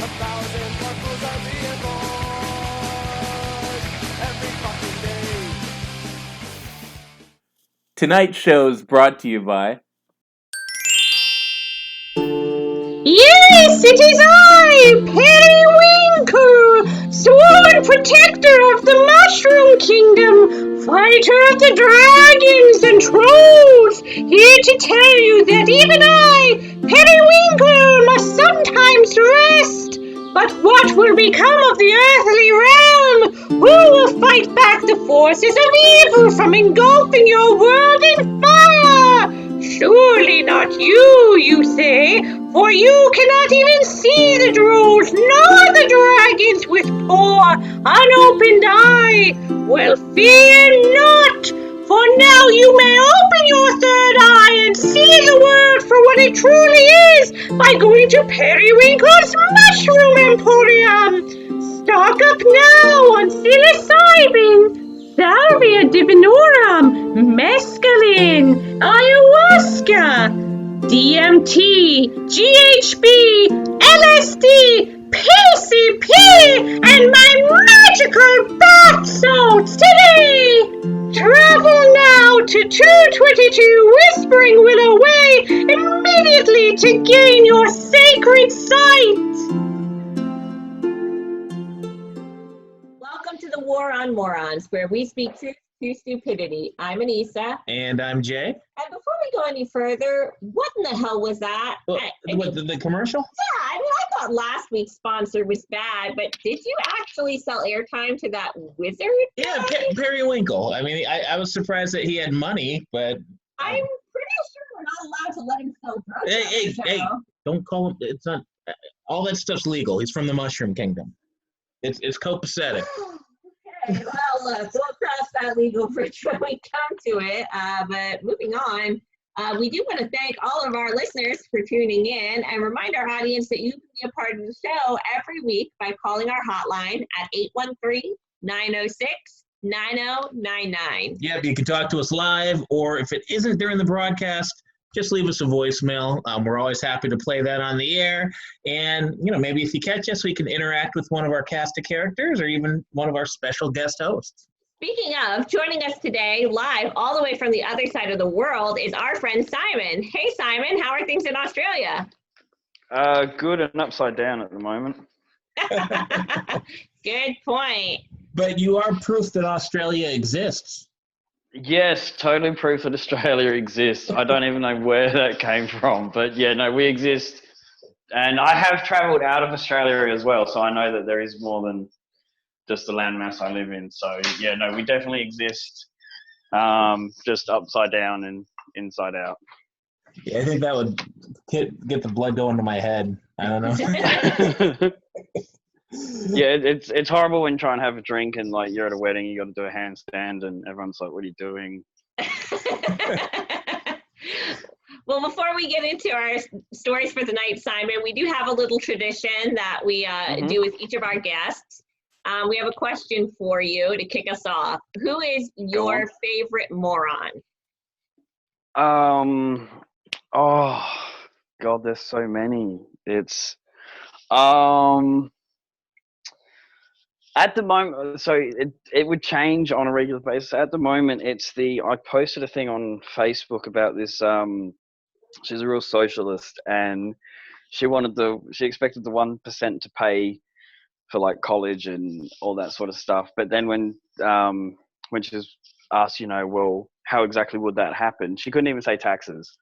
thousand more fools are being born every fucking day. Tonight's show is brought to you by... Yes, it is I, Periwinkle, sworn protector of the Mushroom Kingdom, fighter of the dragons and trolls, here to tell you that even I, Periwinkle, must sometimes rest. But what will become of the earthly realm? Who will fight back the forces of evil from engulfing your world in fire? Surely not you, you say, for you cannot even see the trolls nor the dragons with poor, unopened eye. Well, fear not, for now you may open your third eye and see the world for what it truly is by going to Periwinkle's Mushroom Emporium. Stock up now on psilocybin, salvia divinorum, mescaline, ayahuasca, DMT, GHB, LSD, PCP, and my magical bath salts today! Travel now to 222 Whispering Willow Way immediately to gain your sacred sight! Welcome to the War on Morons, where we speak truth to stupidity. I'm Anisa. And I'm Jay. And before we go any further, what in the hell was that? What, the commercial? Yeah, I thought last week's sponsor was bad, but did you actually sell airtime to that wizard? Yeah, Periwinkle. I mean, I was surprised that he had money, but... I'm pretty sure we're not allowed to let him sell drugs. Hey, don't call him... It's not... All that stuff's legal. He's from the Mushroom Kingdom. It's copacetic. Okay, well, look, we'll cross that legal bridge when we come to it. But moving on, we do want to thank all of our listeners for tuning in and remind our audience that you can be a part of the show every week by calling our hotline at 813-906-9099. Yep, you can talk to us live, or if it isn't during the broadcast, just leave us a voicemail. We're always happy to play that on the air. And, maybe if you catch us, we can interact with one of our cast of characters or even one of our special guest hosts. Speaking of, joining us today live all the way from the other side of the world is our friend Simon. Hey, Simon, how are things in Australia? Good and upside down at the moment. Good point. But you are proof that Australia exists. Yes, totally proof that Australia exists. I don't even know where that came from, but yeah, no, we exist. And I have travelled out of Australia as well, so I know that there is more than just the landmass I live in. So yeah, no, we definitely exist, just upside down and inside out. Yeah, I think that would get the blood going to my head. I don't know. Yeah, it's horrible when you try and have a drink and like you're at a wedding, you got to do a handstand and everyone's like, what are you doing? Well, before we get into our stories for the night, Simon, we do have a little tradition that we do with each of our guests. We have a question for you to kick us off. Who is your favorite moron? Oh God, there's so many. It's at the moment, so it would change on a regular basis. At the moment, I posted a thing on Facebook about this. She's a real socialist, and she expected the 1% to pay for like college and all that sort of stuff. But then when she was asked, well, how exactly would that happen? She couldn't even say taxes.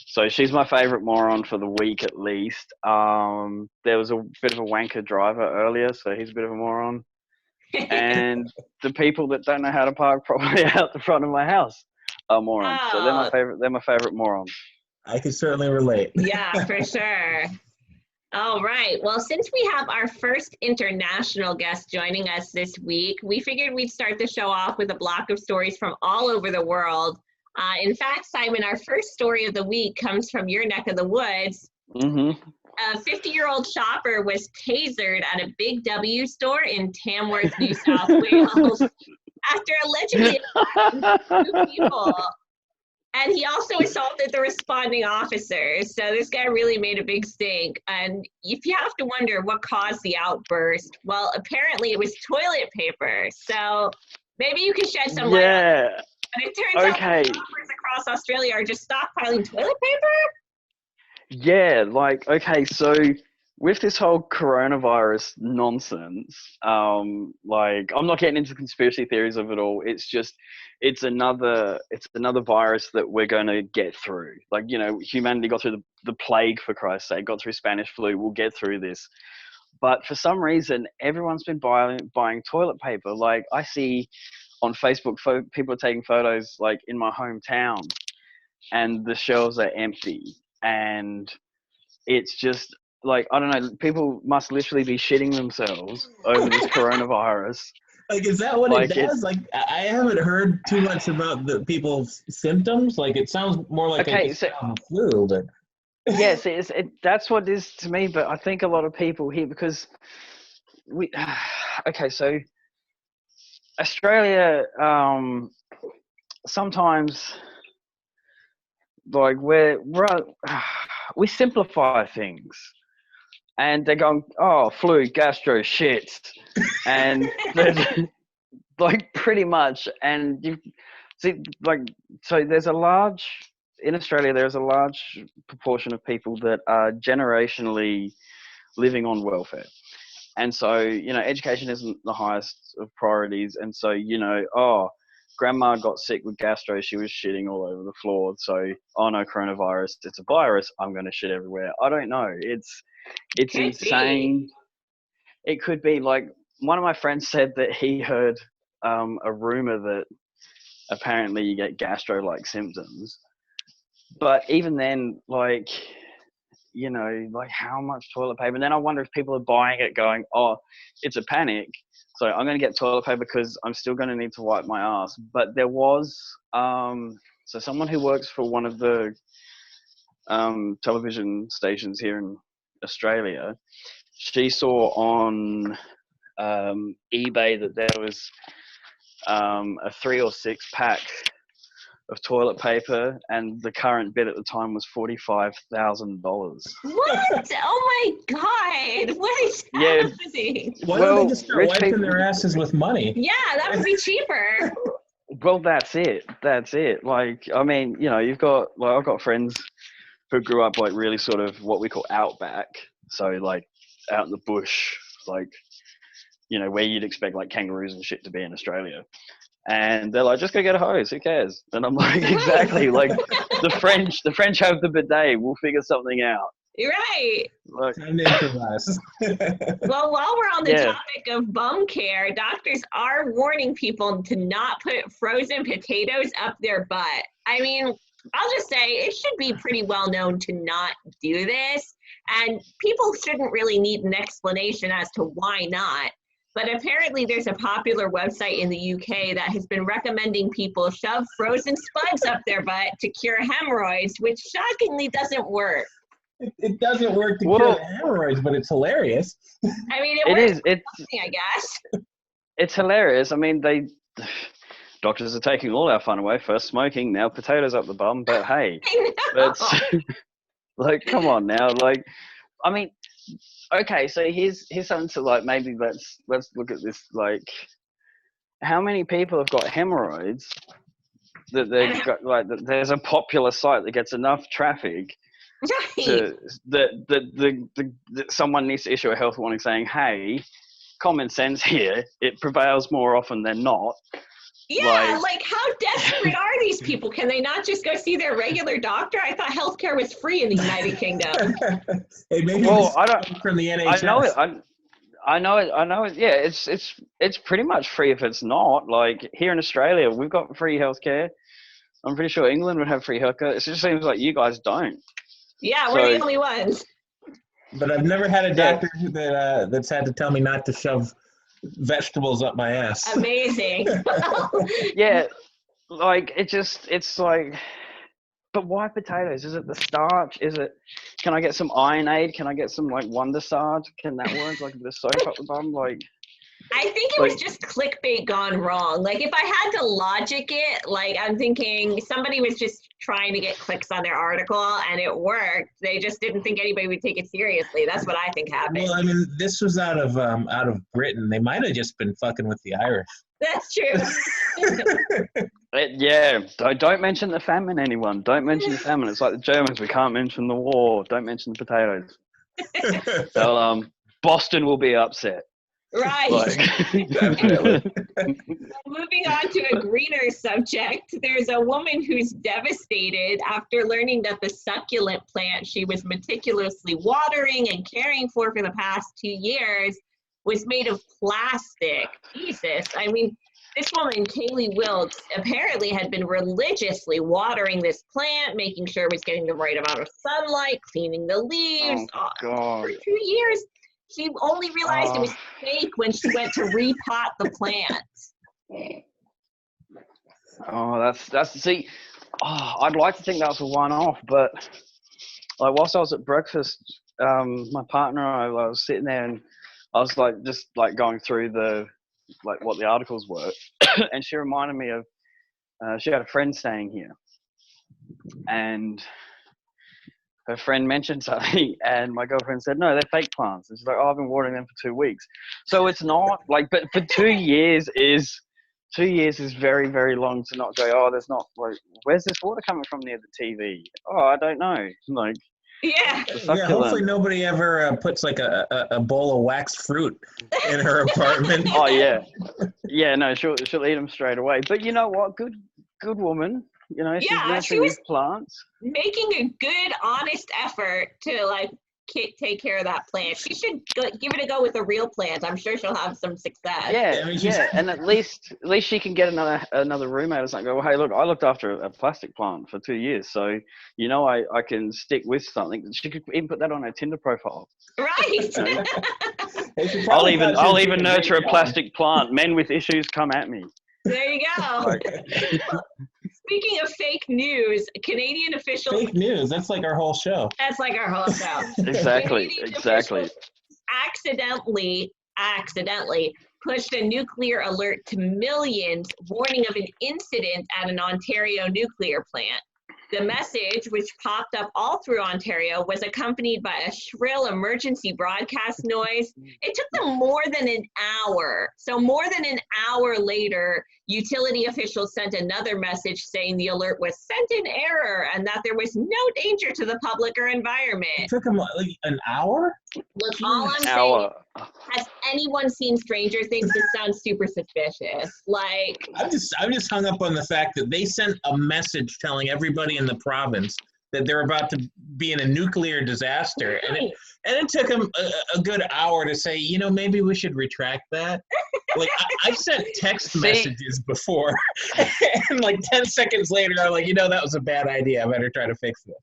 So she's my favorite moron for the week at least. There was a bit of a wanker driver earlier, so he's a bit of a moron. And the people that don't know how to park properly out the front of my house are morons. So they're my favorite morons. I can certainly relate. Yeah, for sure. All right. Well, since we have our first international guest joining us this week, we figured we'd start the show off with a block of stories from all over the world. In fact, Simon, our first story of the week comes from your neck of the woods. Mm-hmm. A 50-year-old shopper was tasered at a Big W store in Tamworth, New South Wales, after allegedly attacking two people. And he also assaulted the responding officers. So this guy really made a big stink. And if you have to wonder what caused the outburst, well, apparently it was toilet paper. So maybe you can shed some light on it. Yeah. And it turns out Okay. that shoppers across Australia are just stockpiling toilet paper? Yeah, like, okay, so with this whole coronavirus nonsense, like, I'm not getting into conspiracy theories of it all. It's just, it's another virus that we're going to get through. Like, you know, humanity got through the plague, for Christ's sake, got through Spanish flu. We'll get through this. But for some reason, everyone's been buying toilet paper. Like, I see on Facebook, people are taking photos, like, in my hometown, and the shelves are empty. And it's just like, I don't know, people must literally be shitting themselves over this coronavirus. Like, is that what Like, it does? Like, I haven't heard too much about the people's symptoms. Like, it sounds more like Okay, they just so- have the flu. But Yes, that's what it is to me. But I think a lot of people here, because we, okay, so Australia, sometimes, like, we simplify things. And they're going, oh, flu, gastro, shit. And like, pretty much. And you see, like, so in Australia, there's a large proportion of people that are generationally living on welfare. And so, you know, education isn't the highest of priorities. And so, you know, oh, grandma got sick with gastro. She was shitting all over the floor. So, oh no, coronavirus, it's a virus. I'm going to shit everywhere. I don't know. It's Could insane. It could be. Like, one of my friends said that he heard a rumor that apparently you get gastro-like symptoms. But even then, like, you know, like, how much toilet paper? And then I wonder if people are buying it going, oh, it's a panic, so I'm going to get toilet paper because I'm still going to need to wipe my ass. But there was, so someone who works for one of the television stations here in Australia, she saw on eBay that there was a 3 or 6 pack of toilet paper, and the current bid at the time was $45,000. What? Oh my God. What is Yeah. happening? why don't Well, they just start rich wiping people- their asses with money? Yeah, that would be cheaper. Well, that's it. Like, I mean, you know, you've got, like, I've got friends who grew up, like, really sort of what we call outback. So, like, out in the bush, like, you know, where you'd expect, like, kangaroos and shit to be in Australia. And they're like, just go get a hose, who cares? And I'm like, exactly. Like, the French have the bidet, we'll figure something out. You're right. Like, Time to improvise. Well, while we're on the Yeah. topic of bum care, doctors are warning people to not put frozen potatoes up their butt. I mean, I'll just say it should be pretty well known to not do this, and people shouldn't really need an explanation as to why not. But apparently there's a popular website in the UK that has been recommending people shove frozen spuds up their butt to cure hemorrhoids, which shockingly doesn't work. It doesn't work to cure Well- the hemorrhoids, but it's hilarious. I mean, it works is. for something, I guess. It's hilarious. I mean, doctors are taking all our fun away. First smoking, now potatoes up the bum. But hey, I know. that's like, come on now. Like, I mean, okay, so here's something to, like, maybe let's look at this. Like, how many people have got hemorrhoids that they've got, like, that there's a popular site that gets enough traffic Right. to that someone needs to issue a health warning saying, hey, common sense here, it prevails more often than not. Yeah, like how desperate are these people? Can they not just go see their regular doctor? I thought healthcare was free in the United Kingdom. Hey, maybe Well, this I don't- comes from the NHS. I know it. Yeah, it's pretty much free if it's not. Like, here in Australia, we've got free healthcare. I'm pretty sure England would have free healthcare. It just seems like you guys don't. Yeah, we're the So- only ones. But I've never had a Yeah. doctor that's had to tell me not to shove vegetables up my ass. Amazing. Yeah, like, it's like, but why potatoes? Is it the starch? Can I get some Iron Aid? Can I get some, like, Wonder Sard? Can that work? Like a bit of soap up the bum? Like, I think it was just clickbait gone wrong. Like, if I had to logic it, like, I'm thinking somebody was just trying to get clicks on their article and it worked. They just didn't think anybody would take it seriously. That's what I think happened. Well, I mean, this was out of Britain. They might have just been fucking with the Irish. That's true. Yeah, don't mention the famine, anyone. Don't mention the famine. It's like the Germans. We can't mention the war. Don't mention the potatoes. Boston will be upset. Right. Definitely. Moving on to a greener subject, there's a woman who's devastated after learning that the succulent plant she was meticulously watering and caring for the past 2 years was made of plastic. Jesus. I mean, this woman, Kaylee Wilkes, apparently had been religiously watering this plant, making sure it was getting the right amount of sunlight, cleaning the leaves. Oh, God. For 2 years. She only realized it was fake when she went to repot the plant. See, I'd like to think that was a one-off, but like whilst I was at breakfast, my partner and I was sitting there and I was like just like going through what the articles were, and she reminded me of she had a friend staying here, and her friend mentioned something, and my girlfriend said, "No, they're fake plants." And she's like, "Oh, I've been watering them for 2 weeks." So it's not like, but for 2 years is 2 years is very, very long to not go, "Oh, there's not, like, where's this water coming from near the TV?" "Oh, I don't know." Like, Yeah. Yeah, hopefully nobody ever puts like a bowl of waxed fruit in her apartment. Oh yeah, yeah. No, she'll eat them straight away. But you know what? Good woman. You know, she's nurturing these plants. Making a good, honest effort to like take care of that plant. She should give it a go with a real plant. I'm sure she'll have some success. Yeah, I mean, yeah. And at least she can get another roommate or something. Go, well, hey, look, I looked after a plastic plant for 2 years, so you know I can stick with something. She could even put that on her Tinder profile. Right. You know? I'll even nurture a plastic plant. Men with issues, come at me. There you go. Speaking of fake news, Canadian officials... Fake news, that's like our whole show. That's like our whole show. Exactly. Accidentally pushed a nuclear alert to millions, warning of an incident at an Ontario nuclear plant. The message, which popped up all through Ontario, was accompanied by a shrill emergency broadcast noise. It took them more than an hour. So more than an hour later, utility officials sent another message saying the alert was sent in error and that there was no danger to the public or environment. It took them like an hour? Look, all I'm saying, has anyone seen Stranger Things? It sounds super suspicious. Like, I'm just hung up on the fact that they sent a message telling everybody in the province that they're about to be in a nuclear disaster, and it took them a good hour to say, you know, maybe we should retract that. Like I've sent text messages before, and like 10 seconds later, I'm like, you know, that was a bad idea. I better try to fix this.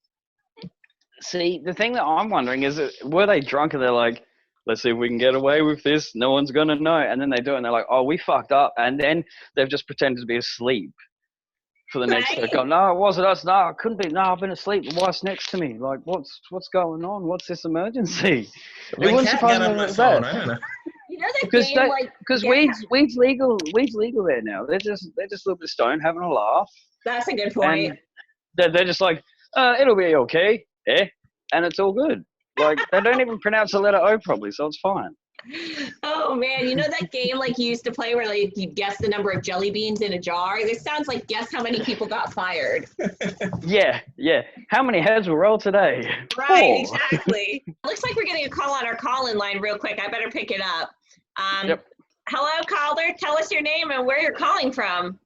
See, the thing that I'm wondering is, were they drunk and they're like, let's see if we can get away with this, no one's going to know. And then they do it and they're like, oh, we fucked up. And then they've just pretended to be asleep for the next second. No, it wasn't us. No, it couldn't be. No, I've been asleep. The wife's next to me. Like, what's going on? What's this emergency? My cat got on my phone. I don't know. You know that game, because weed's legal there now. They're just a little bit stoned, having a laugh. That's a good point. And they're just like, it'll be okay. And it's all good. Like, they don't even pronounce the letter O properly, so it's fine. Oh man, you know that game like you used to play where like you guess the number of jelly beans in a jar? This sounds like guess how many people got fired. Yeah. How many heads will roll today? Right, exactly. Looks like we're getting a call on our call-in line real quick. I better pick it up. Yep. Hello, caller. Tell us your name and where you're calling from.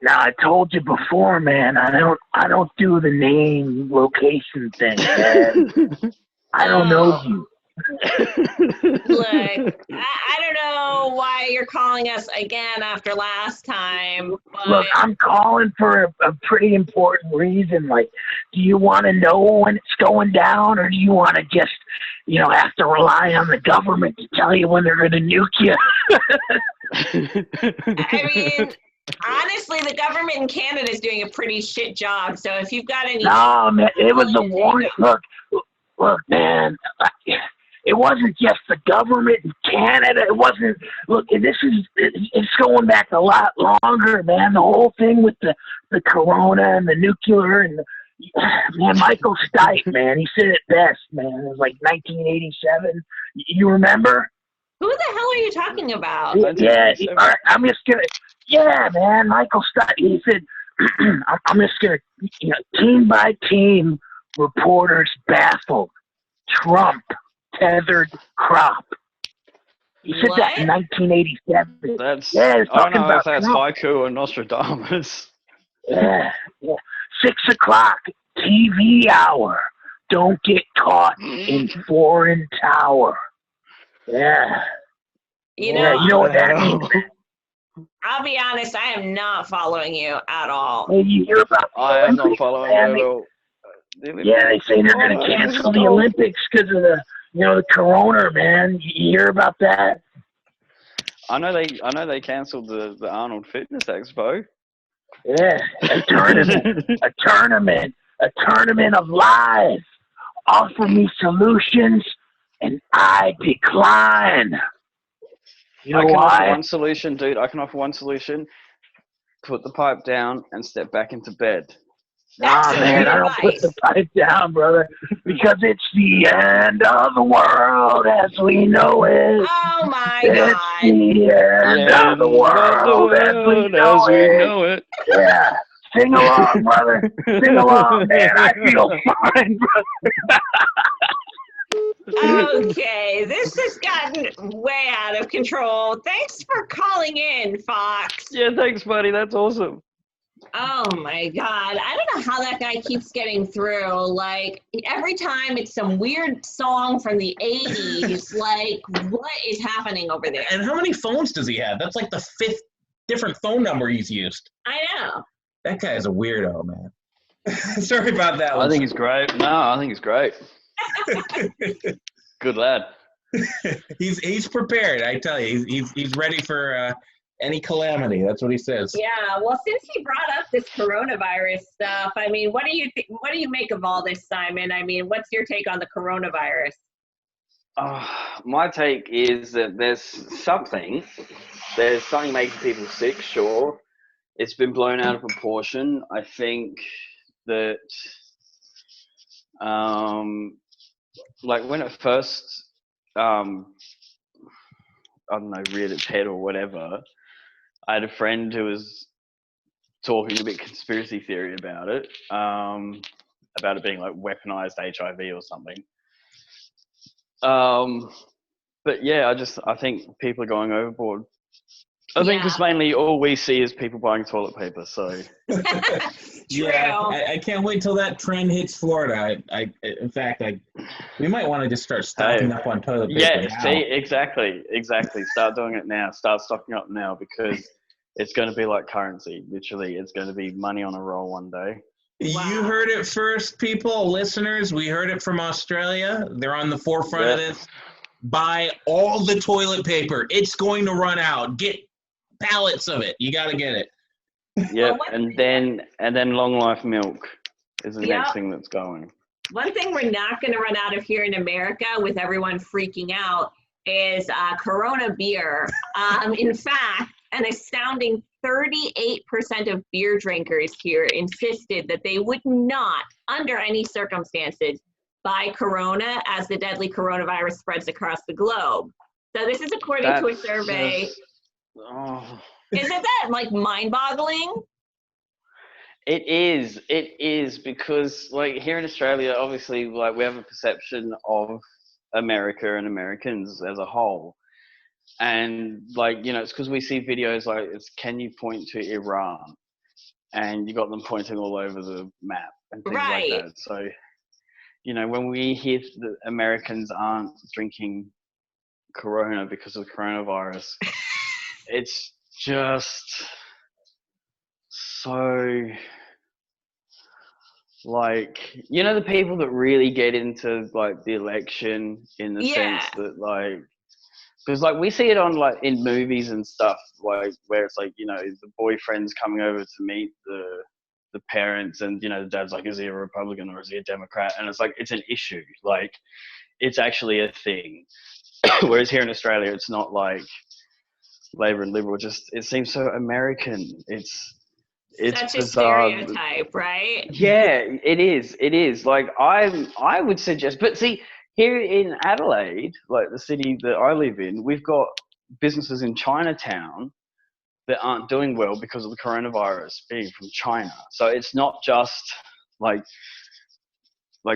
Now, I told you before, man. I don't do the name location thing, man. I don't know you. Look, I don't know why you're calling us again after last time. But... Look, I'm calling for a pretty important reason. Like, do you want to know when it's going down, or do you want to just, have to rely on the government to tell you when they're going to nuke you? I mean, honestly, the government in Canada is doing a pretty shit job. So if you've got any... No, man, it was a warning. Look, man, it wasn't just the government in Canada. It wasn't. Look, it's going back a lot longer, man. The whole thing with the corona and the nuclear and man, Michael Stipe, man, he said it best, man. It was like 1987. You remember? Who the hell are you talking about? Yeah, all right, I'm just gonna. Yeah, man, Michael Stipe. He said, I'm just gonna, team by team, reporters baffled. Trump tethered crop. He said that in 1987. That's, yeah, it's I don't talking know about if that's Trump. haiku or Nostradamus. Yeah. 6:00 TV hour. Don't get caught in foreign tower. Yeah. You Yeah, know, you know what that means? I'll be honest, I am not following you at all. Hey, you hear about the I am not Olympics, following man? it at all. Yeah, they say they're going to cancel the Olympics because of the corona, man. You hear about that? I know they cancelled the Arnold Fitness Expo. Yeah, a tournament of lies. Offer me solutions, and I decline. You know I can offer why? one solution, dude. I can offer one solution. Put the pipe down and step back into bed. Nah, man, I don't put the pipe down, brother, because it's the end of the world as we know it. Oh my It's God. the end of the world as we know it. Yeah. Sing along, brother. Sing along, man. I feel fine, brother. Okay, this has gotten way out of control. Thanks for calling in, Fox. Yeah, thanks, buddy. That's awesome. Oh my God. I don't know how that guy keeps getting through. Like, every time it's some weird song from the 80s. Like, what is happening over there? And how many phones does he have? That's like the 5th different phone number he's used. I know. That guy is a weirdo, man. Sorry about that one. I think he's great. No, I think he's great. Good lad. He's prepared, I tell you. He's ready for any calamity. That's what he says. Yeah, well, since he brought up this coronavirus stuff, I mean, what do you make of all this, Simon? I mean, what's your take on the coronavirus? My take is that there's something making people sick, sure. It's been blown out of proportion. I think that, like when it first, I don't know, reared its head or whatever, I had a friend who was talking a bit conspiracy theory about it being like weaponized HIV or something. But yeah, I think people are going overboard. I think because mainly all we see is people buying toilet paper. So yeah, I can't wait till that trend hits Florida. In fact, we might want to just start stocking up on toilet paper. Yeah, now. see, exactly. Start doing it now. Start stocking up now because it's going to be like currency. Literally, it's going to be money on a roll one day. Wow. You heard it first, people, listeners. We heard it from Australia. They're on the forefront of this. Buy all the toilet paper. It's going to run out. Get pallets of it. You got to get it. Yep, and then long life milk is the next thing that's going. One thing we're not going to run out of here in America with everyone freaking out is Corona beer. In fact, an astounding 38% of beer drinkers here insisted that they would not, under any circumstances, buy Corona as the deadly coronavirus spreads across the globe. So this is according to a survey. Isn't that like mind-boggling? It is because like here in Australia, obviously, like we have a perception of America and Americans as a whole. And like, you know, it's because we see videos like can you point to Iran? And you got them pointing all over the map and things like that. So, you know, when we hear that Americans aren't drinking Corona because of coronavirus, it's just so like, you know, the people that really get into like the election in the sense that like, because like we see it on like in movies and stuff, like where it's like, you know, the boyfriend's coming over to meet the parents, and you know, the dad's like, is he a Republican or is he a Democrat? And it's like, it's an issue, like it's actually a thing. Whereas here in Australia, it's not like Labor and Liberal. Just it seems so American. It's Such a bizarre. stereotype, right? Yeah, it is. It is. Like I would suggest, but see, here in Adelaide, like the city that I live in, we've got businesses in Chinatown that aren't doing well because of the coronavirus being from China. So it's not just like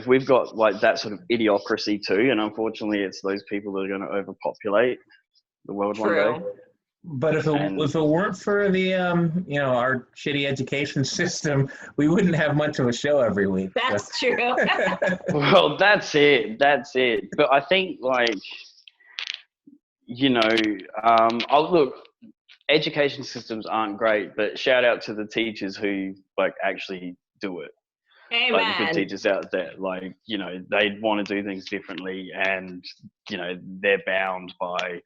we've got like that sort of idiocracy too, and unfortunately, it's those people that are going to overpopulate the world one day. True. But if it weren't for the our shitty education system, we wouldn't have much of a show every week. That's true. Well, that's it. But I think look, education systems aren't great, but shout out to the teachers who actually do it. Amen. Like the good teachers out there, they want to do things differently, and they're bound by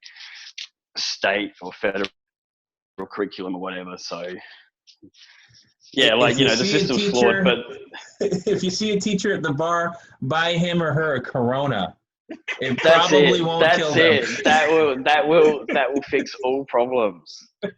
state or federal curriculum or whatever. So yeah, the system's flawed. But if you see a teacher at the bar, buy him or her a Corona. It that's probably it. won't That's kill it. them. That will fix all problems. Oh,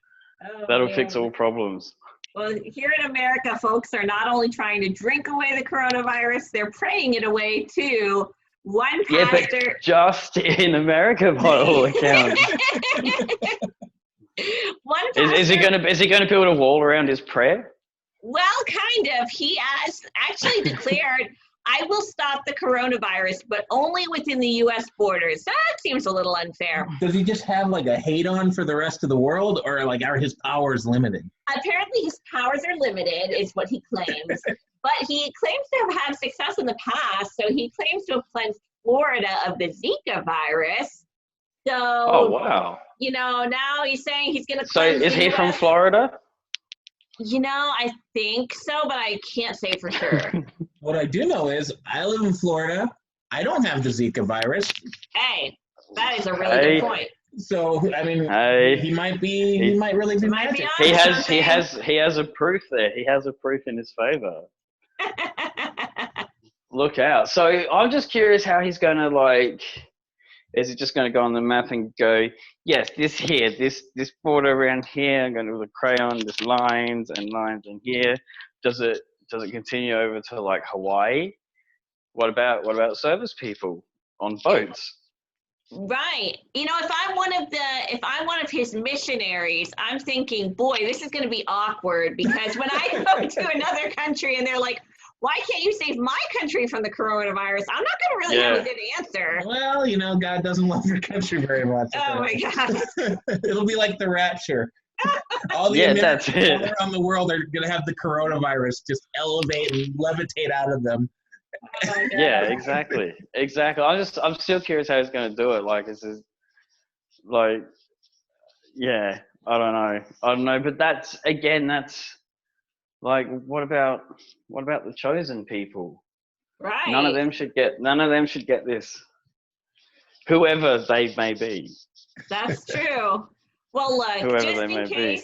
That'll man. fix all problems. Well, here in America, folks are not only trying to drink away the coronavirus, they're praying it away too. One Yeah, but pastor. just in America, by all accounts. One pastor. Is he going to build a wall around his prayer? Well, kind of. He has actually declared, I will stop the coronavirus, but only within the U.S. borders. That seems a little unfair. Does he just have a hate on for the rest of the world, or are his powers limited? Apparently his powers are limited, is what he claims. But he claims to have had success in the past, so he claims to have cleansed Florida of the Zika virus. So, Oh, wow. now he's saying he's going to So cleanse is the he from US. Florida? I think so, but I can't say for sure. What I do know is I live in Florida. I don't have the Zika virus. Hey, that is a really Hey. good point. So, Hey. he might really be Might be magic. on. He has a proof there. He has a proof in his favor. Look out. So I'm just curious how he's going to is he just going to go on the map and go, yes, this here, this border around here, I'm going to do the crayon, just lines and lines in here. Does it continue over to Hawaii? What about service people on boats? Right. If I'm one of his missionaries, I'm thinking, boy, this is going to be awkward, because when I go to another country and they're like, why can't you save my country from the coronavirus? I'm not going to really have a good answer. Well, God doesn't love your country very much. Oh my God. It'll be like the rapture. All the that's Americans it. all around the world are going to have the coronavirus just elevate and levitate out of them. Oh my God. Yeah, exactly. I'm still curious how he's going to do it. Is this, yeah, I don't know. But that's what about the chosen people? Right. None of them should get this. Whoever they may be. That's true. Well, look, Whoever they may be.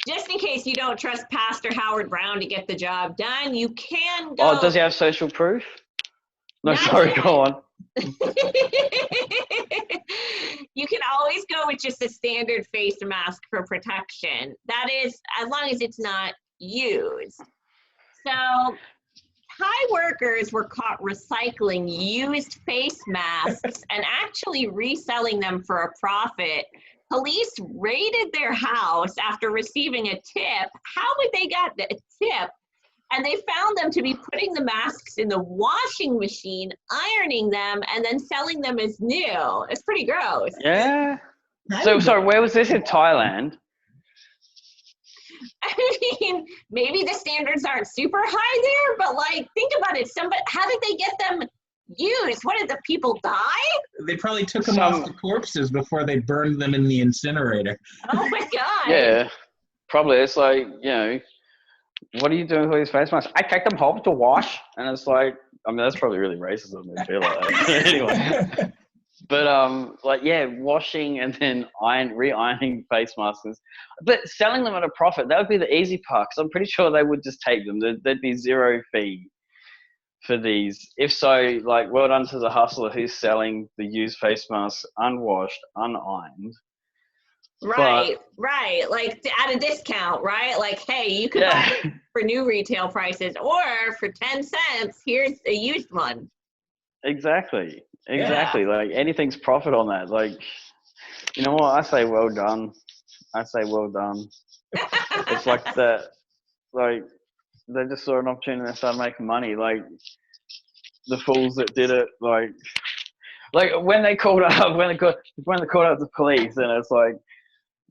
just in case you don't trust Pastor Howard Brown to get the job done, you can go. Oh, does he have social proof? No, Not sorry, yet. go on. You can always go with just a standard face mask for protection. That is, as long as it's not used. So, Thai workers were caught recycling used face masks and actually reselling them for a profit. Police raided their house after receiving a tip. How would they get the tip? And they found them to be putting the masks in the washing machine, ironing them, and then selling them as new. It's pretty gross. Yeah. So, sorry, where was this? In Thailand? I mean, maybe the standards aren't super high there, but think about it. How did they get them used? What, did the people die? They probably took them off the corpses before they burned them in the incinerator. Oh my God. Yeah, probably. It's what are you doing with these face masks? I take them home to wash. And it's that's probably really racist of me to feel like that. Anyway. But, washing and then re-ironing face masks. But selling them at a profit, that would be the easy part, because I'm pretty sure they would just take them. There'd be zero fee. for these? If so, like, well done to the hustler who's selling the used face masks unwashed, unironed. Right. Like at a discount, right? Like, hey, you could buy it for new retail prices, or for 10 cents, here's a used one. Exactly. Like, anything's profit on that. Like, you know what? I say well done. It's like that. Like, they just saw an opportunity and they started making money. Like, the fools that did it, like when they called up the police, and it's like,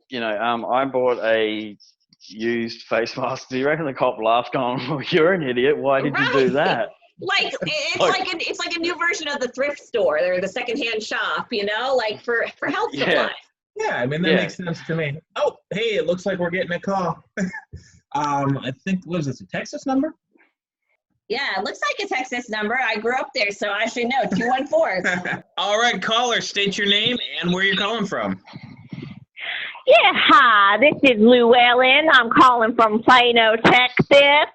you know, I bought a used face mask. Do you reckon the cop laughed, going, "Well, you're an idiot. Why did you do that?" Like it's like a new version of the thrift store or the secondhand shop, you know, like for health supplies. Yeah, I mean, that makes sense to me. Oh, hey, it looks like we're getting a call. I think, what is this, a Texas number? Yeah, it looks like a Texas number. I grew up there, so I should know. 214. All right, caller, state your name and where you're calling from. Yeah, hi, this is Llewellyn. I'm calling from Plano, Texas.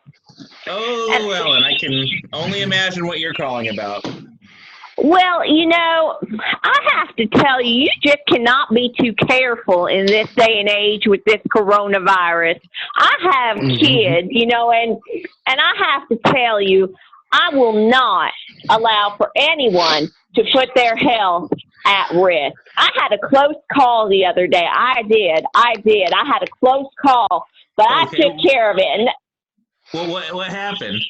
Oh, Ellen, I can only imagine what you're calling about. Well, you know, I have to tell you, you just cannot be too careful in this day and age with this coronavirus. I have kids, you know, and I have to tell you, I will not allow for anyone to put their health at risk. I had a close call the other day. I did. I had a close call, but I took care of it. And well, what happened?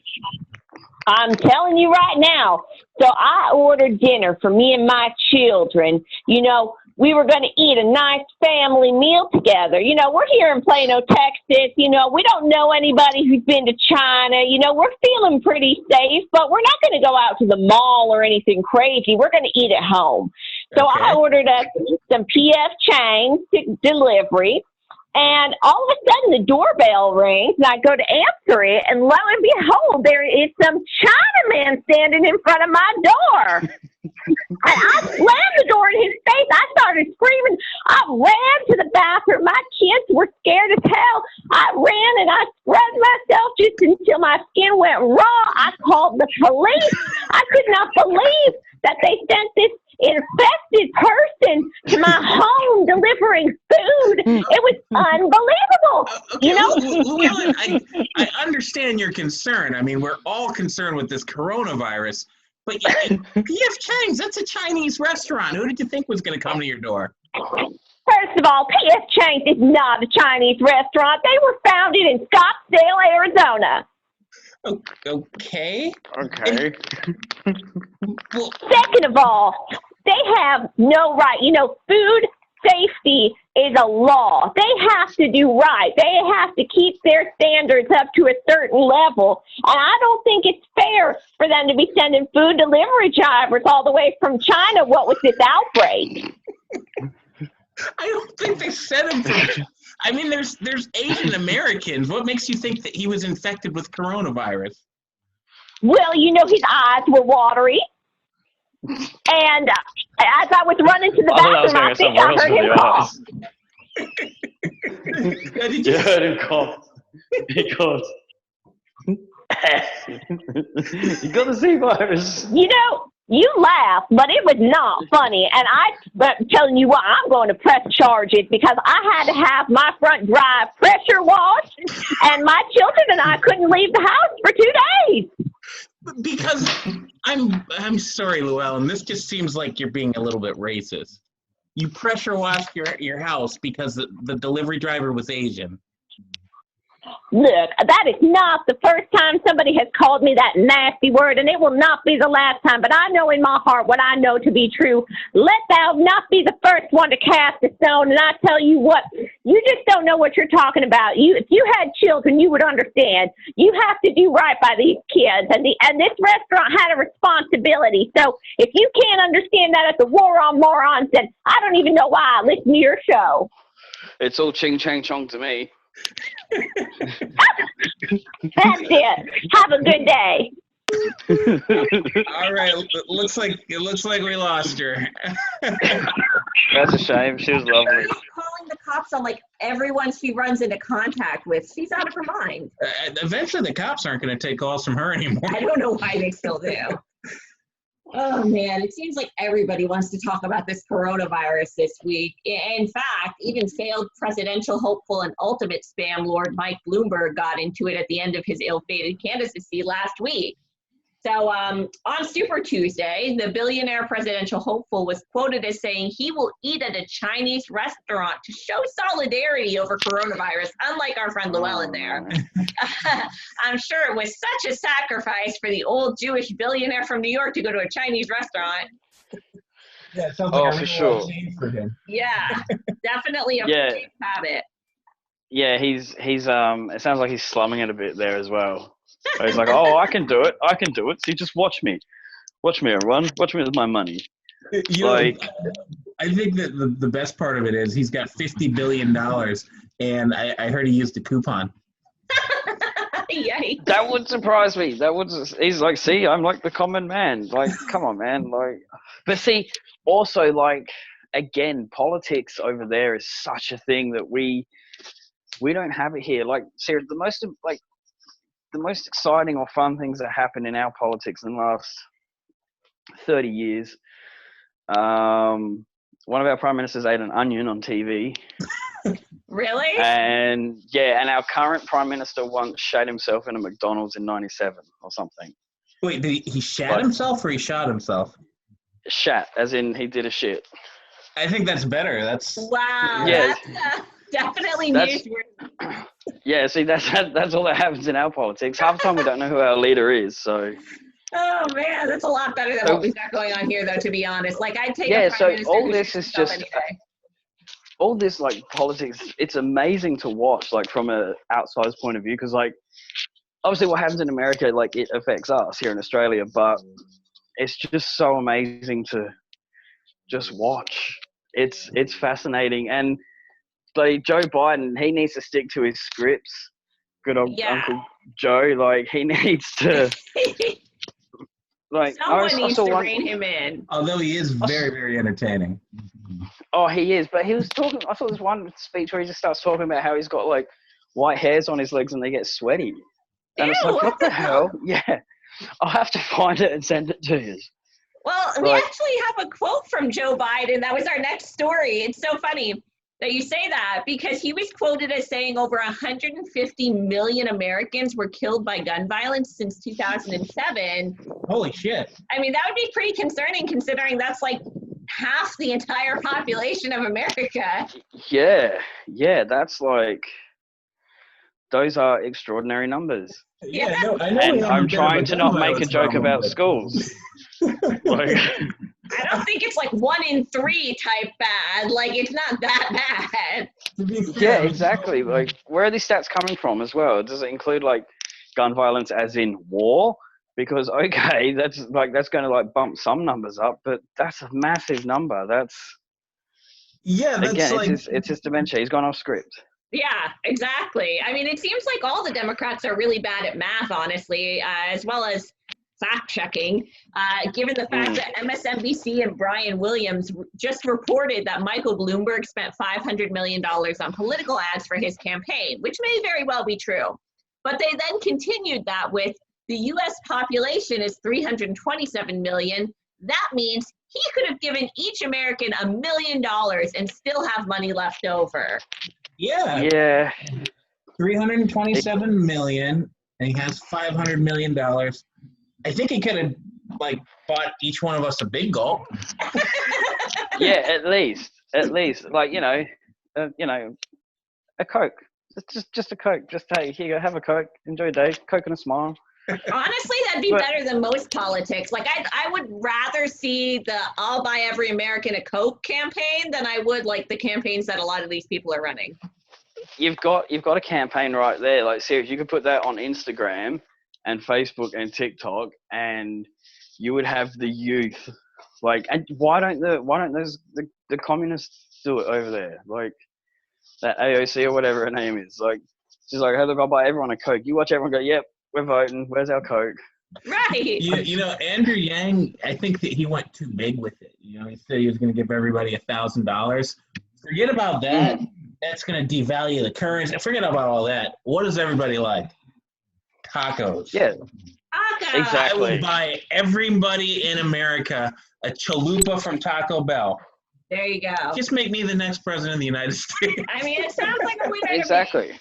I'm telling you right now. So I ordered dinner for me and my children. You know, we were going to eat a nice family meal together. You know, we're here in Plano, Texas. You know, we don't know anybody who's been to China. You know, we're feeling pretty safe, but we're not going to go out to the mall or anything crazy. We're going to eat at home. So I ordered us some P.F. Chang's delivery. And all of a sudden, the doorbell rings, and I go to answer it, and lo and behold, there is some Chinaman standing in front of my door. And I slammed the door in his face. I started screaming. I ran to the bathroom. My kids were scared as hell. I ran, and I scrubbed myself just until my skin went raw. I called the police. I could not believe that they sent this infected person to my home delivering food. It was unbelievable. Okay, you know, well, I understand your concern. I mean, we're all concerned with this coronavirus. But P.F. Chang's, that's a Chinese restaurant. Who did you think was going to come to your door? First of all, P.F. Chang's is not a Chinese restaurant. They were founded in Scottsdale, Arizona. Okay. Well, second of all, they have no right. You know, food safety is a law. They have to do right. They have to keep their standards up to a certain level. And I don't think it's fair for them to be sending food delivery drivers all the way from China. What was this outbreak? I don't think they sent him from. I mean, there's Asian Americans. What makes you think that he was infected with coronavirus? Well, you know, his eyes were watery. And as I was running to the bathroom, I think I heard him cough. You heard him cough. He coughed. You got the C virus. You know, you laugh, but it was not funny. And I'm telling you what, I'm going to press charges because I had to have my front drive pressure washed, and my children and I couldn't leave the house for 2 days. Because I'm sorry, Llewellyn, this just seems like you're being a little bit racist. You pressure washed your house because the delivery driver was Asian. Look, that is not the first time somebody has called me that nasty word, and it will not be the last time. But I know in my heart what I know to be true. Let thou not be the first one to cast a stone. And I tell you what, you just don't know what you're talking about. If you had children, you would understand. You have to do right by these kids, and this restaurant had a responsibility. So if you can't understand that, it's a war on morons. Then I don't even know why I listen to your show. It's all ching chang chong to me. That's it. Have a good day. All right. It looks like we lost her. That's a shame. She was lovely. Calling the cops on like everyone she runs into contact with. She's out of her mind. Eventually, the cops aren't going to take calls from her anymore. I don't know why they still do. Oh man, it seems like everybody wants to talk about this coronavirus this week. In fact, even failed presidential hopeful and ultimate spam lord Mike Bloomberg got into it at the end of his ill-fated candidacy last week. So on Super Tuesday, the billionaire presidential hopeful was quoted as saying he will eat at a Chinese restaurant to show solidarity over coronavirus, unlike our friend Llewellyn there. I'm sure it was such a sacrifice for the old Jewish billionaire from New York to go to a Chinese restaurant. Yeah, it sounds like for sure. For him. Yeah, definitely a Yeah. habit. Yeah, he's it sounds like he's slumming it a bit there as well. So he's like, oh, I can do it. See, just watch me, everyone. Watch me with my money. You know, I think that the best part of it is he's got $50 billion, and I heard he used a coupon. Yikes. That would surprise me. He's like, see, I'm like the common man. Like, come on, man. Like, but see, also like, again, politics over there is such a thing that we don't have it here. Like, seriously, the most exciting or fun things that happen in our politics in the last 30 years. One of our prime ministers ate an onion on TV. Really? And our current prime minister once shat himself in a McDonald's in 97 or something. Wait, did he shat himself or he shot himself? Shat, as in he did a shit. I think that's better. That's Wow. Yeah. That's definitely newsworthy. Yeah, see, that's all that happens in our politics. Half the time we don't know who our leader is, so. Oh man, that's a lot better than what we've got going on here, though. To be honest, like I'd take. Yeah, a prime so all who this shoots is himself just anyway. all this like politics. It's amazing to watch, like from a outsider's point of view, because like obviously what happens in America, like it affects us here in Australia, but it's just so amazing to just watch. It's fascinating, and like Joe Biden, he needs to stick to his scripts. Good old Uncle Joe, like he needs to. Like someone needs to rein him in. Although he is very, very entertaining. Oh, he is, but he was talking. I saw this one speech where he just starts talking about how he's got like white hairs on his legs and they get sweaty, and it's like, what the hell? Yeah, I'll have to find it and send it to you. Well, we actually have a quote from Joe Biden. That was our next story. It's so funny that you say that because he was quoted as saying over 150 million Americans were killed by gun violence since 2007. Holy shit. I mean, that would be pretty concerning considering that's like half the entire population of America. Yeah, that's like, those are extraordinary numbers. Yeah, no, I know. And I'm trying to not make a joke about schools. Like, I don't think it's like 1 in 3 type bad. Like, it's not that bad. Yeah, exactly. Like, where are these stats coming from as well? Does it include like gun violence as in war? Because okay, that's going to like bump some numbers up, but that's a massive number. That's again, like... it's his dementia. He's gone off script. Yeah, exactly. I mean, it seems like all the Democrats are really bad at math, honestly, as well as fact checking, given the fact that MSNBC and Brian Williams just reported that Michael Bloomberg spent $500 million on political ads for his campaign, which may very well be true. But they then continued that with the U.S. population is 327 million. That means he could have given each American $1 million and still have money left over. Yeah. 327 million, and he has $500 million. I think he could have like bought each one of us a big gulp. Yeah, at least, like a Coke. Just a Coke. Just hey, here you go, have a Coke. Enjoy your day. Coke and a smile. Honestly, that'd be better than most politics. Like, I would rather see the I'll buy every American a Coke campaign than I would like the campaigns that a lot of these people are running. You've got a campaign right there. Like, seriously, you could put that on Instagram and Facebook and TikTok, and you would have the youth. Like, and why don't the communists do it over there? Like that AOC or whatever her name is. Like, she's like, hey, look, I'll buy everyone a Coke. You watch everyone go, yep, we're voting. Where's our Coke? Right. You know, Andrew Yang, I think that he went too big with it. You know, he said he was going to give everybody $1,000. Forget about that. That's going to devalue the currency. Forget about all that. What does everybody like? Tacos. Yeah, Taco. I exactly. will buy everybody in America a chalupa from Taco Bell. There you go. Just make me the next president of the United States. I mean, it sounds like a winner to me. Exactly.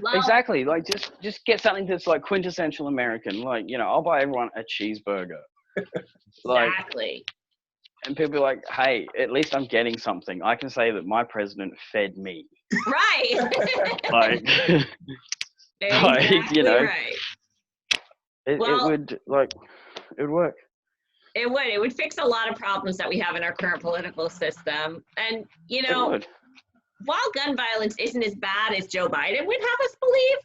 Well, Exactly. Like just get something that's like quintessential American. Like, you know, I'll buy everyone a cheeseburger. Like, exactly. and people be like, hey, at least I'm getting something. I can say that my president fed me. Right. Like, exactly you know, right. it would work. It would fix a lot of problems that we have in our current political system. And, you It know, would. while gun violence isn't as bad as Joe Biden would have us believe,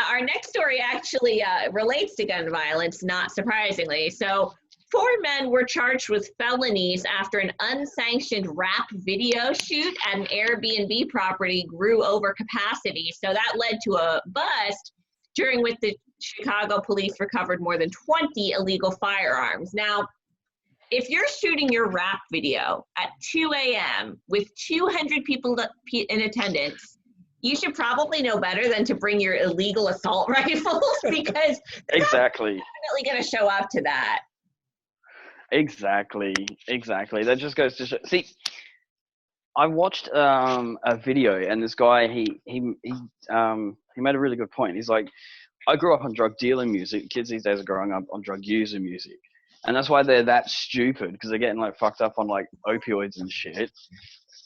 our next story actually relates to gun violence, not surprisingly. So 4 men were charged with felonies after an unsanctioned rap video shoot at an Airbnb property grew over capacity. So that led to a bust, during which the Chicago police recovered more than 20 illegal firearms. Now, if you're shooting your rap video at 2 a.m. with 200 people in attendance, you should probably know better than to bring your illegal assault rifles, because they're Exactly. definitely going to show up to that. Exactly. That just goes to show. See, I watched a video, and this guy he made a really good point. He's like, I grew up on drug dealer music. Kids these days are growing up on drug user music, and that's why they're that stupid, because they're getting like fucked up on like opioids and shit,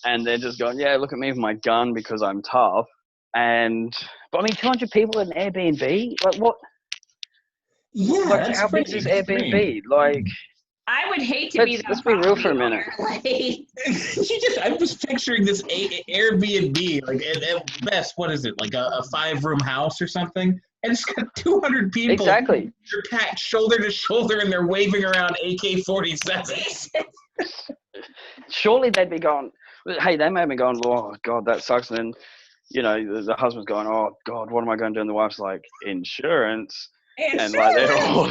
and they're just going, yeah, look at me with my gun because I'm tough. But I mean, 200 people at an Airbnb, like what? Yeah, Like, that's how big pretty is this extreme. Airbnb? Like, I would hate to be that let's be real for a property minute. owner. Like, I'm just picturing this Airbnb, like at best, what is it, like a 5-room house or something? And it's got 200 people. Exactly. They're packed shoulder to shoulder, and they're waving around AK-47s. Surely they'd be going, hey, they may be going, oh, God, that sucks. And then, you know, the husband's going, oh, God, what am I going to do? And the wife's like, insurance. And like, they're all,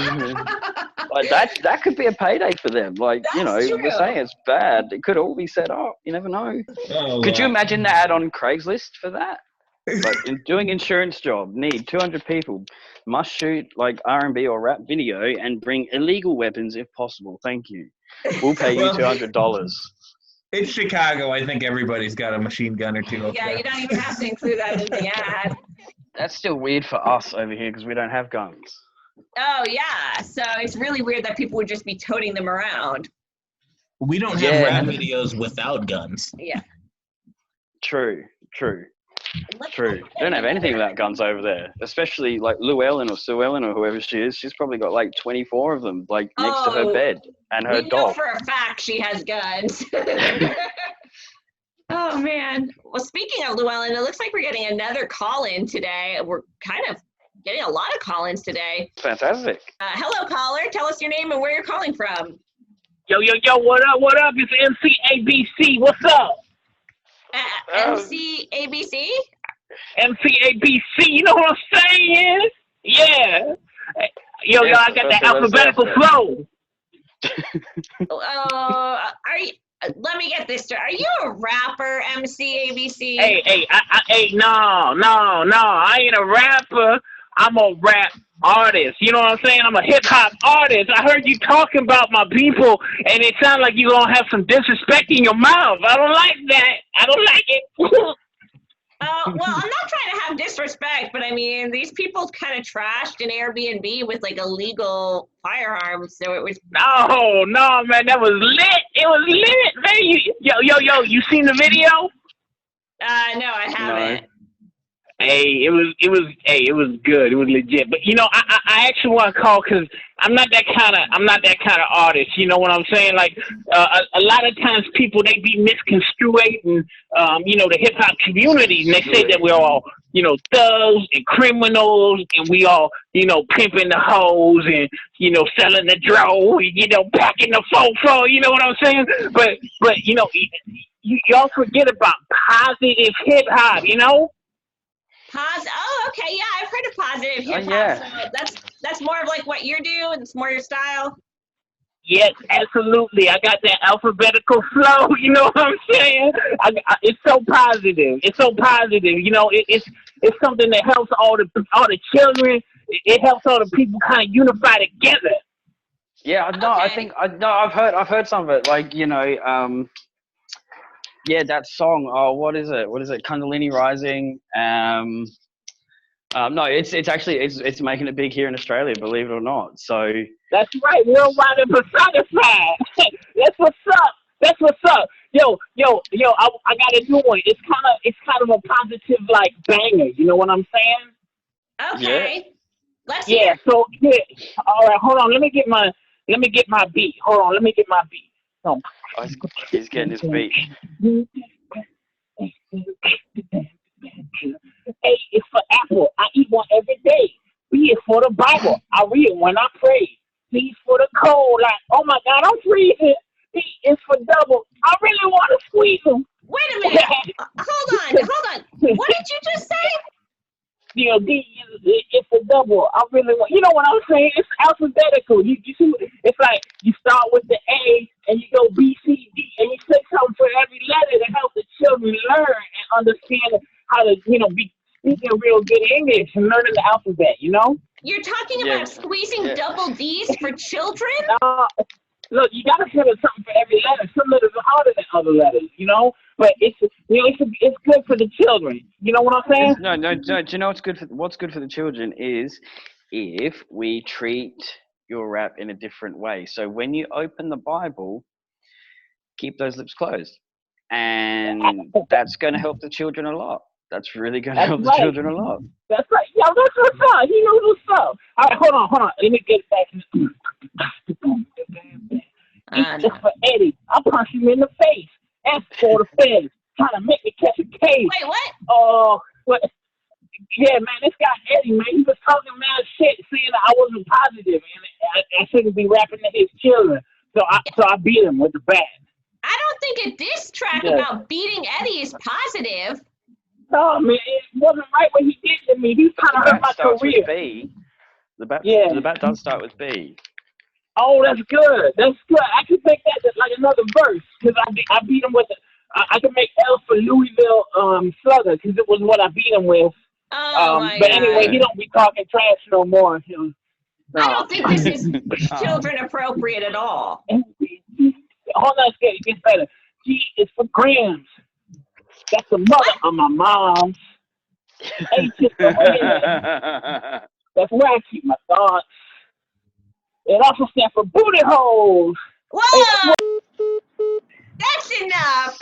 like that could be a payday for them. Like, you know, That's we're true. saying it's bad. It could all be set up. You never know. Oh, Could you imagine the ad on Craigslist for that? Like, doing insurance job, need 200 people, must shoot like R&B or rap video and bring illegal weapons if possible. Thank you. We'll pay you $200. In Chicago, I think everybody's got a machine gun or two. yeah, you don't even have to include that in the ad. That's still weird for us over here because we don't have guns. Oh, yeah. So it's really weird that people would just be toting them around. We don't have Yeah. rap videos without guns. Yeah. True. They don't have anything without guns over there, especially like Llewellyn or Sue Ellen or whoever she is. She's probably got like 24 of them, like next to her Oh, bed and her We know dog. for a fact she has guns. Oh, man. Well, speaking of Llewellyn, it looks like we're getting another call-in today. We're kind of getting a lot of call-ins today. Fantastic. Hello, caller. Tell us your name and where you're calling from. Yo, what up? It's MCABC. What's up? MC ABC? MCABC, you know what I'm saying? Yeah. Yo, Yes, I got that that's alphabetical it. flow. Are you? Let me get this straight. Are you a rapper, MC ABC? Hey, no, I ain't a rapper. I'm a rap artist. You know what I'm saying? I'm a hip-hop artist. I heard you talking about my people, and it sounds like you're going to have some disrespect in your mouth. I don't like that. I don't like it. Well, I'm not trying to have disrespect, but I mean, these people kind of trashed an Airbnb with like illegal firearms, so it was. No, man, that was lit. It was lit, man. Yo, you seen the video? No, I haven't. Hey, it was good. It was legit. But you know, I actually want to call because I'm not that kind of artist. You know what I'm saying? Like a lot of times people, they be misconstruing the hip hop community, and they say that we're all thugs and criminals, and we all pimping the hoes and selling the dro, packing the fofo. You know what I'm saying? But y'all forget about positive hip hop. Oh, okay, yeah, I've heard of positive hip hop. yeah. So that's more of like what you do, and it's more your style. Yes, absolutely. I got that alphabetical flow. You know what I'm saying? It's so positive. It's so positive. You know, it's something that helps all the children. It helps all the people kind of unify together. Yeah, no, I think I've heard some of it. Like, you know, yeah, that song. Oh, what is it? Kundalini Rising. No, it's actually it's making it big here in Australia, believe it or not. So That's right. Worldwide and personified. That's what's up. That's what's up. Yo. I got a new one. It's kind of a positive like banger. You know what I'm saying? Okay. Let's Yeah. hear. So yeah. All right. Hold on. Let me get my beat. Hold on. Let me get my beat. Oh. oh, he's getting his beat. A is for apple. I eat one every day. B is for the Bible. I read it when I pray. C is for the cold. Like, oh my God, I'm freezing. D is for double. I really want to squeeze them. Wait a minute. Hold on. What did you just say? You know, D is for double. I really want. You know what I'm saying? It's alphabetical. You see, it's like you start with the A and you go B, C, D, and you say something for every letter to help the children learn and understand how to, you know, be speaking real good English and learning the alphabet. You know. You're talking about squeezing double D's for children? Look, you gotta put something for every letter. Some letters are harder than other letters, you know. But it's good for the children. You know what I'm saying? No. Do you know what's good for the children is if we treat your rap in a different way. So when you open the Bible, keep those lips closed, and that's going to help the children a lot. That's really going to help the children a lot. That's right. Yo, that's what's up. He knows what's up. All right, hold on. Let me get back. Just for Eddie. I'll punch him in the face. F for the feds. Trying to make me catch a case. Wait, what? Oh, what? Yeah, man, this guy Eddie, man, he was talking mad shit, saying that I wasn't positive and I shouldn't be rapping to his children. So I beat him with the bat. I don't think a diss track about beating Eddie is positive. No, man, it wasn't right what he did to me. He's trying to hurt my career. With B. The bat does start with B. Oh, that's good. That's good. I can make that like another verse because I beat him with it. I can make L for Louisville Slugger because it was what I beat him with. Oh my but God. anyway, he don't be talking trash no more. No. I don't think this is children appropriate at all. Hold on, it gets better. G is for grams. That's the mother of my mom. H is for head. That's where I keep my thoughts. It also stands for booty holes. Whoa! That's enough.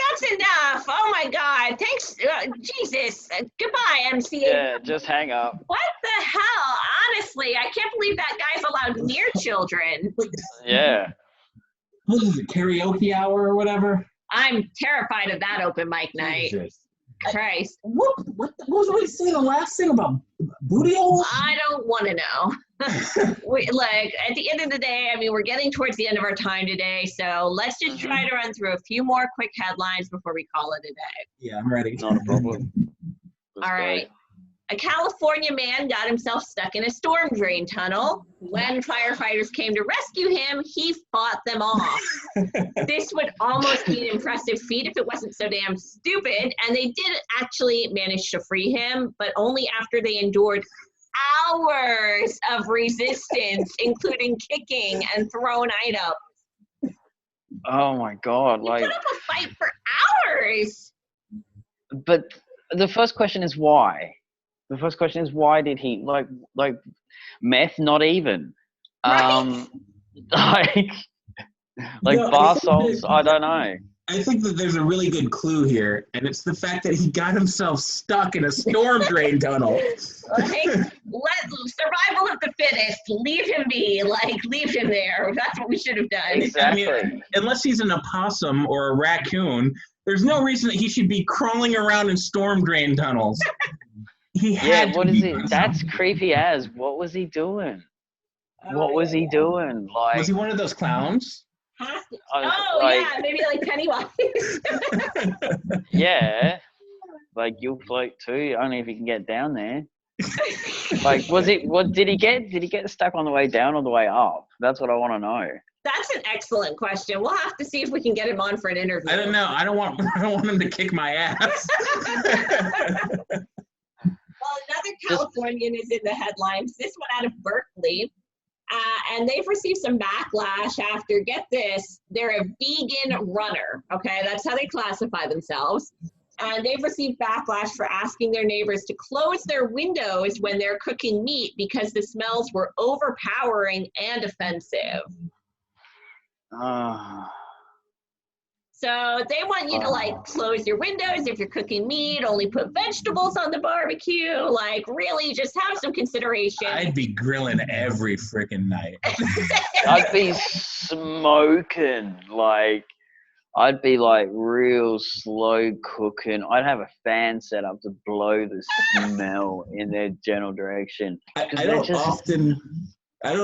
Oh my God. Thanks. Jesus. Goodbye, MC. Yeah, just hang up. What the hell? Honestly, I can't believe that guy's allowed near children. Yeah. What is it, karaoke hour or whatever? I'm terrified of that open mic night. Jesus. Christ. What was we saying the last thing about booty holes? I don't want to know. Like, at the end of the day, I mean, we're getting towards the end of our time today, so let's just try to run through a few more quick headlines before we call it a day. Yeah, I'm ready. Not a problem. All right. A California man got himself stuck in a storm drain tunnel. When firefighters came to rescue him, he fought them off. This would almost be an impressive feat if it wasn't so damn stupid. And they did actually manage to free him, but only after they endured hours of resistance, including kicking and throwing items. Oh my God! You put up a fight for hours. But the first question is why? The first question is why did he like meth? Not even. Right? Like bar salts. I don't know. I think that there's a really good clue here, and it's the fact that he got himself stuck in a storm drain tunnel. Like, survival of the fittest. Leave him be. Like, leave him there. That's what we should have done. Exactly. I mean, unless he's an opossum or a raccoon, there's no reason that he should be crawling around in storm drain tunnels. What is it? That's creepy as. What was he doing? What was he doing? Like, was he one of those clowns? Yeah, maybe like Pennywise. Yeah, like you'll float too. Only if you can get down there. Like, was it? What did he get? Did he get stuck on the way down or the way up? That's what I want to know. That's an excellent question. We'll have to see if we can get him on for an interview. I don't know. I don't want him to kick my ass. Well, another Californian is in the headlines. This one out of Berkeley. And they've received some backlash after, get this, they're a vegan runner. Okay, that's how they classify themselves. And they've received backlash for asking their neighbors to close their windows when they're cooking meat because the smells were overpowering and offensive. So they want you to like close your windows if you're cooking meat, only put vegetables on the barbecue, like really just have some consideration. I'd be grilling every freaking night. I'd be smoking, like, I'd be like real slow cooking. I'd have a fan set up to blow the smell in their general direction. I don't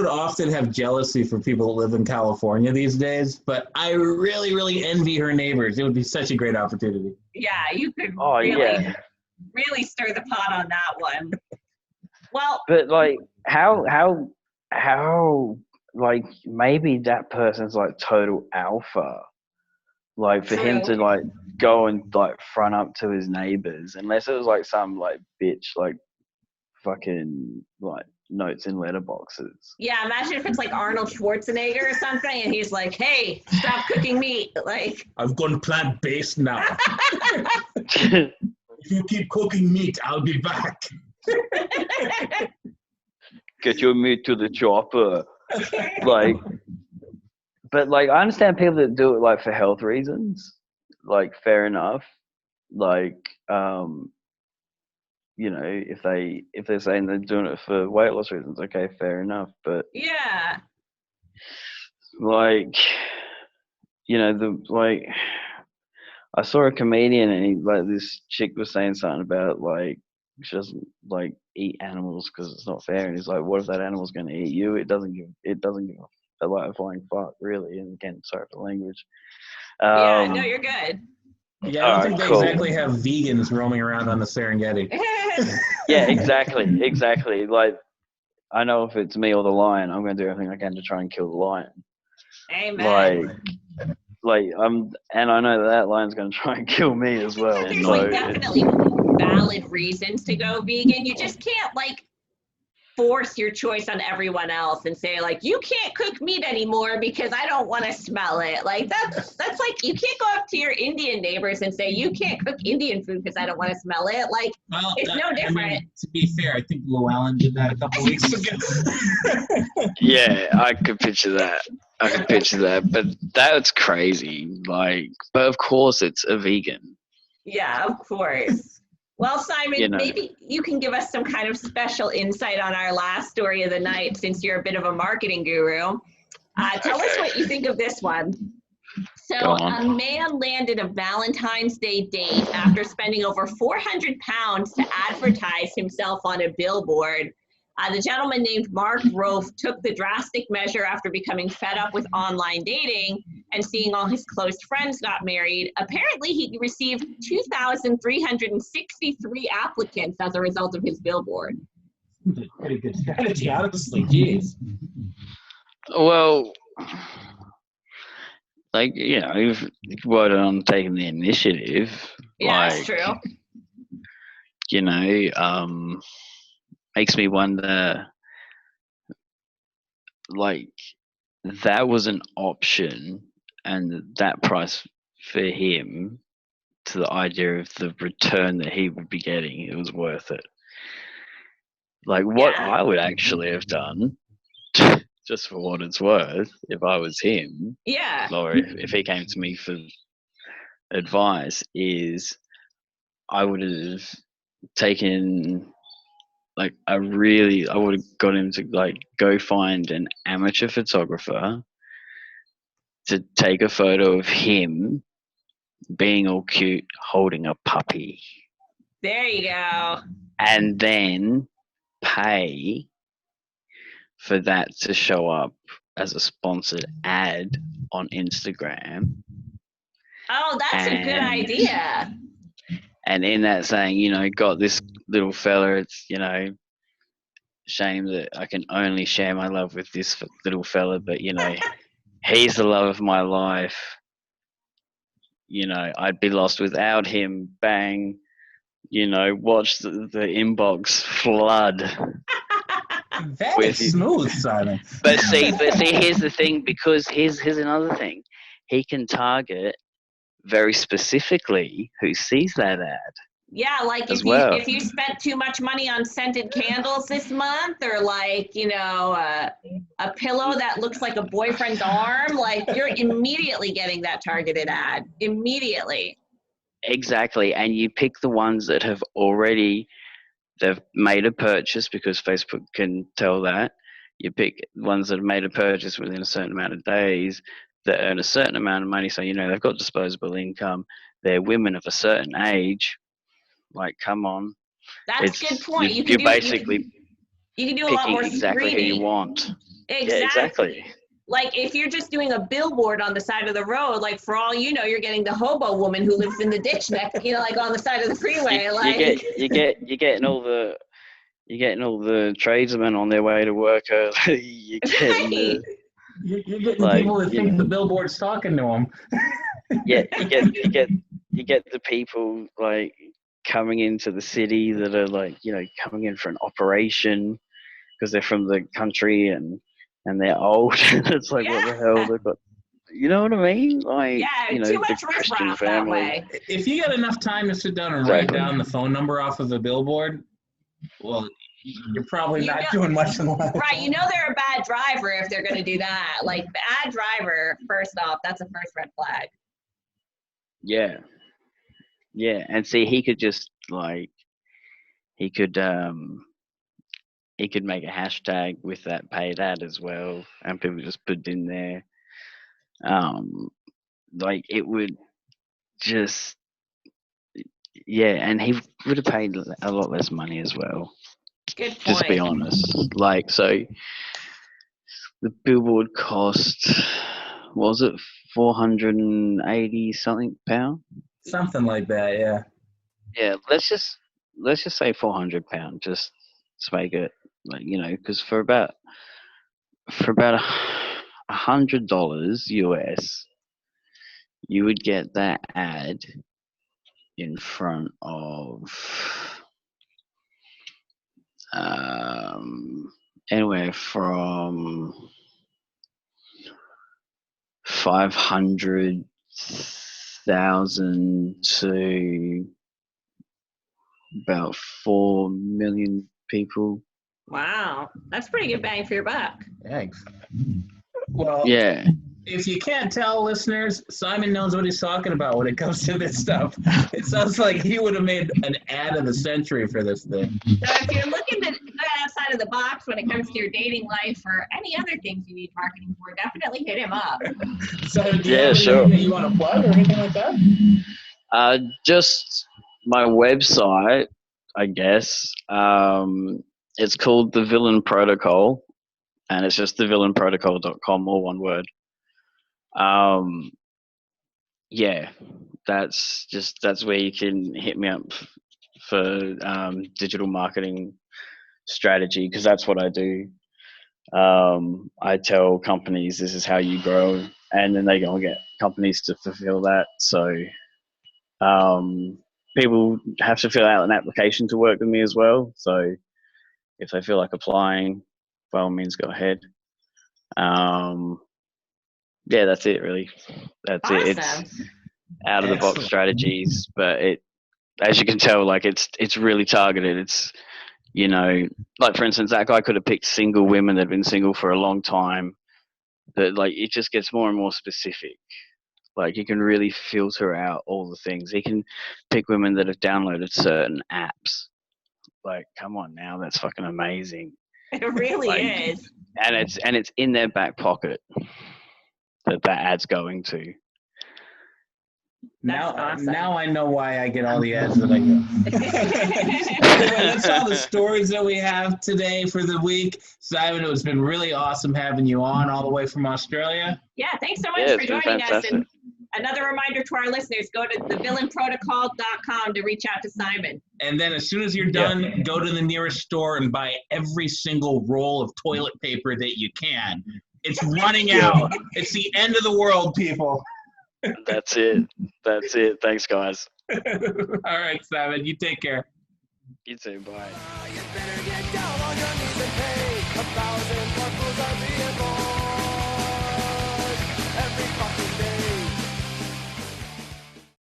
often have jealousy for people that live in California these days, but I really, really envy her neighbors. It would be such a great opportunity. Yeah, you could really stir the pot on that one. Well, but like, how, like, maybe that person's like total alpha. Like, for him to like go and like front up to his neighbors, unless it was like some like bitch, like fucking like notes in letterboxes. Yeah, imagine if it's like Arnold Schwarzenegger or something, and he's like, "Hey, stop cooking meat!" Like, I've gone plant-based now. If you keep cooking meat, I'll be back. Get your meat to the chopper. Like, but like, I understand people that do it like for health reasons. Like, fair enough. Like, you know, if they're saying they're doing it for weight loss reasons, okay, fair enough. But yeah, like, you know, I saw a comedian and like this chick was saying something about like she doesn't like eat animals because it's not fair, and he's like, what if that animal's going to eat you? It doesn't give a like a flying fuck, really. And again, sorry for the language. Yeah, no, you're good. Yeah, I don't think they exactly have vegans roaming around on the Serengeti. Yeah, exactly. Like, I know if it's me or the lion, I'm going to do everything I can to try and kill the lion. Amen. Like, and I know that lion's going to try and kill me as well. There's So like definitely valid reasons to go vegan. You just can't like force your choice on everyone else and say like, you can't cook meat anymore because I don't want to smell it. Like that's like, you can't go up to your Indian neighbors and say you can't cook Indian food because I don't want to smell it. Like, well, it's no different. I mean, to be fair, I think Llewellyn did that a couple weeks ago. yeah, I could picture that. But that's crazy. Like, but of course it's a vegan. Yeah, of course. Well, Simon, You know. maybe you can give us some kind of special insight on our last story of the night, since you're a bit of a marketing guru. Tell us what you think of this one. So a man landed a Valentine's Day date after spending over £400 to advertise himself on a billboard. The gentleman named Mark Rofe took the drastic measure after becoming fed up with online dating and seeing all his close friends got married. Apparently, he received 2,363 applicants as a result of his billboard. Pretty good strategy, honestly. Jeez. Well, like, you know, you've worked on taking the initiative. Yeah, like, that's true. You know, makes me wonder, like, that was an option, and that price for him, to the idea of the return that he would be getting, it was worth it. Like, what I would actually have done, just for what it's worth, if I was him, or if he came to me for advice, is I would have taken like I would have got him to like go find an amateur photographer to take a photo of him being all cute holding a puppy. There you go. And then pay for that to show up as a sponsored ad on Instagram. Oh, that's a good idea. And in that saying, you know, got this little fella, it's, you know, shame that I can only share my love with this little fella, but, you know, He's the love of my life. You know, I'd be lost without him. Bang. You know, watch the inbox flood. That With is smooth, Simon. But see, here's the thing, because here's another thing. He can target very specifically who sees that ad. Yeah, like as if well. you spent too much money on scented candles this month, or like, you know, a pillow that looks like a boyfriend's arm, like you're immediately getting that targeted ad. Immediately. Exactly, and you pick the ones that have already they've made a purchase, because Facebook can tell that. You pick ones that have made a purchase within a certain amount of days, that earn a certain amount of money, so you know they've got disposable income. They're women of a certain age. Like, come on. That's a good point. You can do a lot more exactly who you screening. want. Exactly. Yeah, exactly. Like if you're just doing a billboard on the side of the road, like for all you know, you're getting the hobo woman who lives in the ditch next, you know, like on the side of the freeway. You're getting all the tradesmen on their way to work early. You're getting You're getting people that think the billboard's talking to them. Yeah, you get the people like coming into the city that are like, you know, coming in for an operation because they're from the country and they're old. It's like, what the hell? They've got, you know what I mean? Like, you know, too much the Christian riffraff that way. If you got enough time to sit down and write down the phone number off of the billboard, well, you're probably not doing much in life. Right, you know they're a bad driver if they're going to do that. Like, bad driver, first off, that's a first red flag. Yeah. Yeah, and see, he could just like, he could make a hashtag with that paid ad as well, and people just put it in there. Like it would just, yeah, and he would have paid a lot less money as well. Good point. Just to be honest, like, so the billboard cost, what was it, 480 something pound? Something like that, yeah. Yeah, let's just say £400, just to make it, like, you know, because for about $100 US, you would get that ad in front of anywhere from 500,000 to about 4 million people. Wow, that's pretty good bang for your buck. Thanks. Well, yeah. If you can't tell, listeners, Simon knows what he's talking about when it comes to this stuff. It sounds like he would have made an ad of the century for this thing. So if you're looking to go outside of the box when it comes to your dating life or any other things you need marketing for, definitely hit him up. So do you have anything that you want to plug or anything like that? Just my website, I guess. It's called The Villain Protocol, and it's just thevillainprotocol.com, all one word. Yeah, that's where you can hit me up for digital marketing strategy, because that's what I do. I tell companies this is how you grow, and then they go and get companies to fulfill that. So people have to fill out an application to work with me as well. So if they feel like applying, by all means, go ahead. Yeah, that's it, really. That's awesome. It. It's out of the box strategies, but it, as you can tell, like it's really targeted. It's, you know, like for instance, that guy could have picked single women that have been single for a long time, but like it just gets more and more specific. Like you can really filter out all the things. He can pick women that have downloaded certain apps. Like, come on now, that's fucking amazing. It really is. And it's in their back pocket that ad's going to. Now, awesome. Now I know why I get all the ads that I get. Anyway, that's all the stories that we have today for the week. Simon, it's been really awesome having you on all the way from Australia. Yeah, thanks so much for joining us. And another reminder to our listeners, go to thevillainprotocol.com to reach out to Simon. And then as soon as you're done, go to the nearest store and buy every single roll of toilet paper that you can. It's running out. It's the end of the world, people. That's it. That's it. Thanks, guys. All right, Simon. You take care. You too. Bye. You better get down on your knees and pay. 1,000 more fools are being born.